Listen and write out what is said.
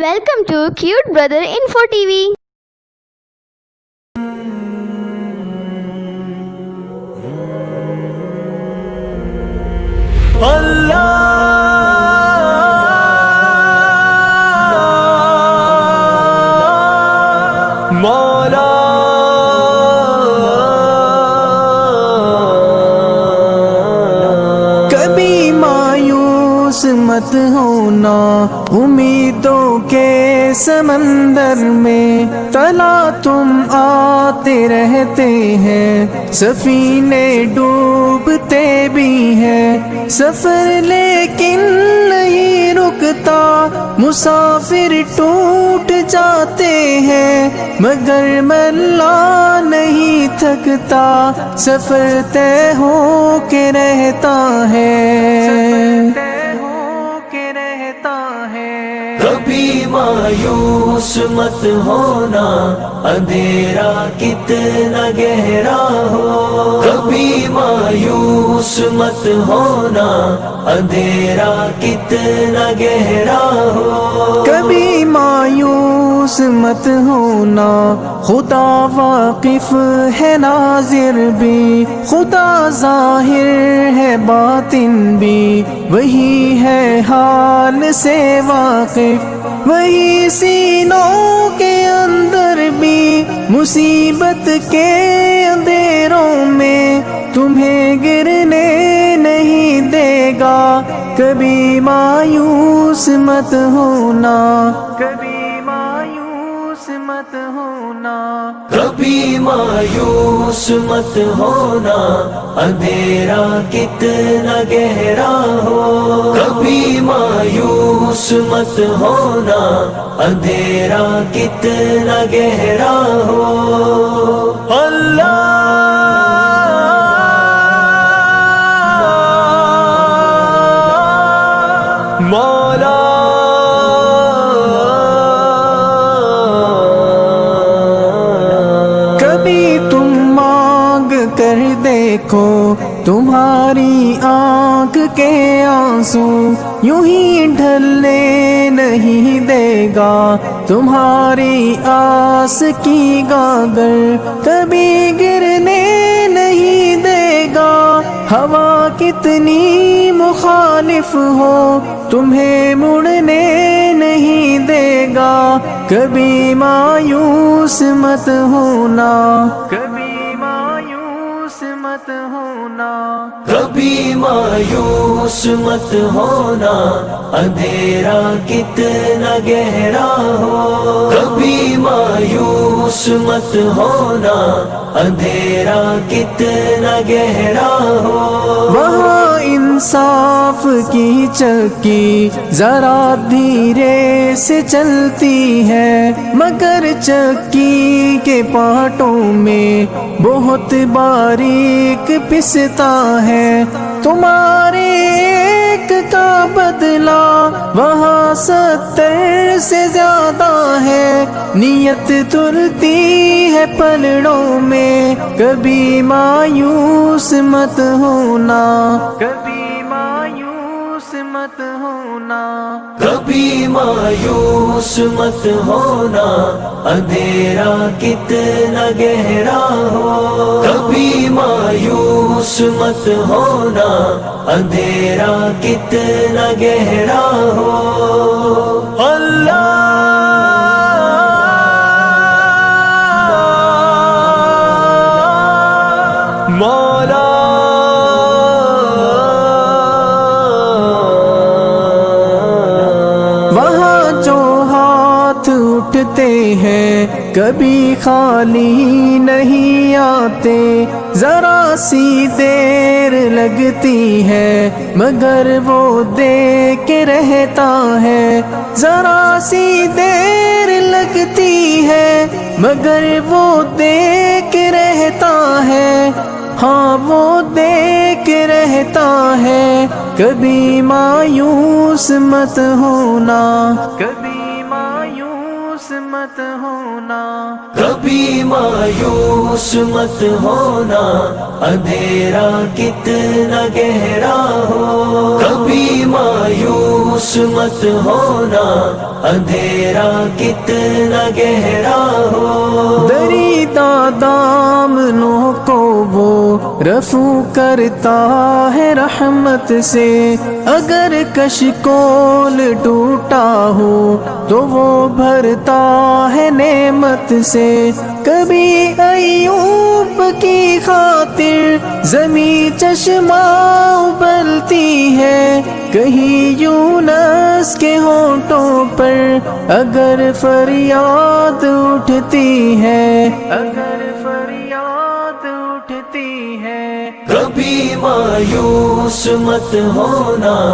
Welcome to Cute Brother Info TV. کبھی مایوس مت ہونا امیدوں کے سمندر میں، تلا تم آتے رہتے ہیں، سفینے ڈوبتے بھی ہیں، سفر لیکن نہیں رکتا، مسافر ٹوٹ جاتے ہیں، مگر ملا نہیں تھکتا، سفر طے ہو کے رہتا ہے۔ کبھی مایوس مت ہونا، اندھیرا کتنا گہرا ہو، کبھی مایوس مت ہونا، اندھیرا کتنا گہرا ہو، کبھی مایوس مت ہونا، خدا واقف ہے ناظر بھی، خدا ظاہر ہے باطن بھی، وہی ہے حال سے واقف، وہی سینوں کے اندر بھی، مصیبت کے اندھیروں میں تمہیں گرنے نہیں دے گا، کبھی مایوس مت ہونا، کبھی مایوس مت ہونا، کبھی مایوس مت ہونا، اندھیرا کتنا گہرا ہو، کبھی مایوس مت ہونا، اندھیرا کتنا گہرا ہو، اللہ مولا کبھی تم مانگ کر دیکھو، تمہاری آنکھ کے آنسو یوں ہی ڈھلنے نہیں دے گا، تمہاری آس کی گاگر کبھی گرنے نہیں دے گا، ہوا کتنی مخالف ہو تمہیں مڑنے نہیں دے گا، کبھی مایوس مت ہونا، کبھی مایوس مت ہونا، کبھی مایوس مت ہونا، اندھیرا کتنا گہرا ہو، کبھی مایوس مت ہونا، اندھیرا کتنا گہرا ہو، وہاں انصاف کی چکی ذرا دھیرے سے چلتی ہے، مگر چکی کے پارٹوں میں بہت باریک پستا ہے، تمہارے ایک کا بدلہ وہاں 70 سے زیادہ ہے، نیت تلتی ہے پلڑوں میں، کبھی مایوس مت ہونا، کبھی مایوس مت ہونا، کبھی مایوس مت ہونا، اندھیرا کتنا گہرا ہو، کبھی مایوس مت ہونا، اندھیرا کتنا گہرا ہو، اللہ مولا وہاں جو ہاتھ اٹھتے ہیں کبھی خالی نہیں آتے، ذرا سی دیر لگتی ہے مگر وہ دے کے رہتا ہے، ذرا سی دیر لگتی ہے مگر وہ دے کے رہتا ہے، ہاں وہ دے کے رہتا ہے، کبھی مایوس مت ہونا، کبھی مایوس مایوس مت ہونا کبھی مایوس مت ہونا اندھیرا کتنا گہرا ہو کبھی مایوس مت ہونا اندھیرا کتنا گہرا ہو دریدہ دامنوں کو وہ رفو کرتا ہے رحمت سے اگر کشکول ٹوٹا ہو تو وہ بھرتا ہے نعمت سے کبھی ایوب کی خاطر زمیں چشمہ ابلتی ہے کہیں یونس کے ہونٹوں پر اگر فریاد اٹھتی ہے اگر فریاد اٹھتی ہے کبھی مایوس مت ہونا